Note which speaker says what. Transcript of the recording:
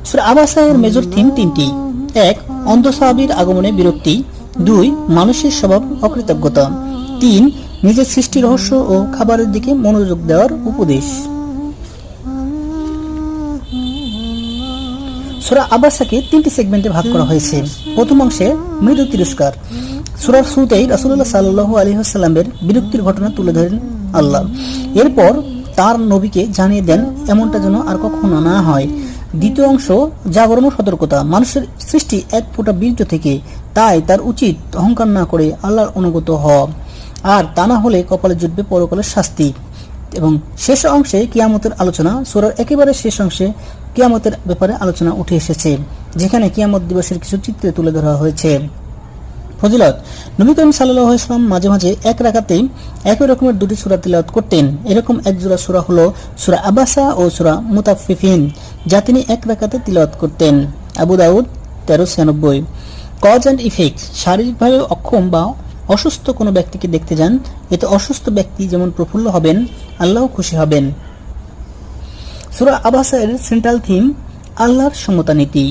Speaker 1: সূরা আবাসা এর major theme তিনটি। 1. অন্ধ সাহাবীর আগমনে বিরক্তি। 2. মানুষের স্বভাব অকৃতজ্ঞতা। 3. নিজের সৃষ্টি রহস্য ও খাবারের দিকে মনোযোগ দেওয়ার উপদেশ। সূরা আবাসাকে তিনটি সেগমেন্টে ভাগ করা হয়েছে। প্রথম অংশে মৃদু তিরস্কার। সূরার শুরুতেই রাসূলুল্লাহ সাল্লাল্লাহু আলাইহি ওয়াসাল্লামের বিরক্তির ঘটনা তুলে ধরেন আল্লাহ। এরপর তার নবীকে জানিয়ে দেন এমনটা যেন আর কখনো না হয়। দ্বিতীয় অংশ জাগরণ ও সতর্কতা। মানুষের সৃষ্টি এক ফোঁটা বীর্য থেকে, তাই তার উচিত অহংকার না করে আল্লাহর অনুগত হওয়া, আর তা না হলে কপালে জুটবে পরকালের শাস্তি। এবং শেষ অংশে কিয়ামতের আলোচনা। সূরার একেবারে শেষ অংশে কিয়ামতের ব্যাপারে আলোচনা উঠে এসেছে, যেখানে কিয়ামত দিবসের কিছু চিত্র তুলে ধরা হয়েছে। ফজিলত: নবী করিম সাল্লাল্লাহু আলাইহি ওয়াসাল্লাম মাঝে মাঝে এক রাকাতেই একই রকমের দুটি সূরা তিলাওয়াত করতেন। এরকম এক জোড়া সূরা হলো সূরা আবাসা ও সূরা মুতাফফিফিন, যা তিনি এক রাকাতে তিলাওয়াত করতেন। আবু দাউদ 1396। কজ অ্যান্ড ইফেক্ট: শারীরিকভাবে অক্ষম বা অসুস্থ কোনো ব্যক্তিকে দেখতে যান, এতে অসুস্থ ব্যক্তি যেমন প্রফুল্ল হবেন, আল্লাহ খুশি হবেন। সূরা আবাসা এর সেন্ট্রাল থিম আল্লাহর সমতা নীতি।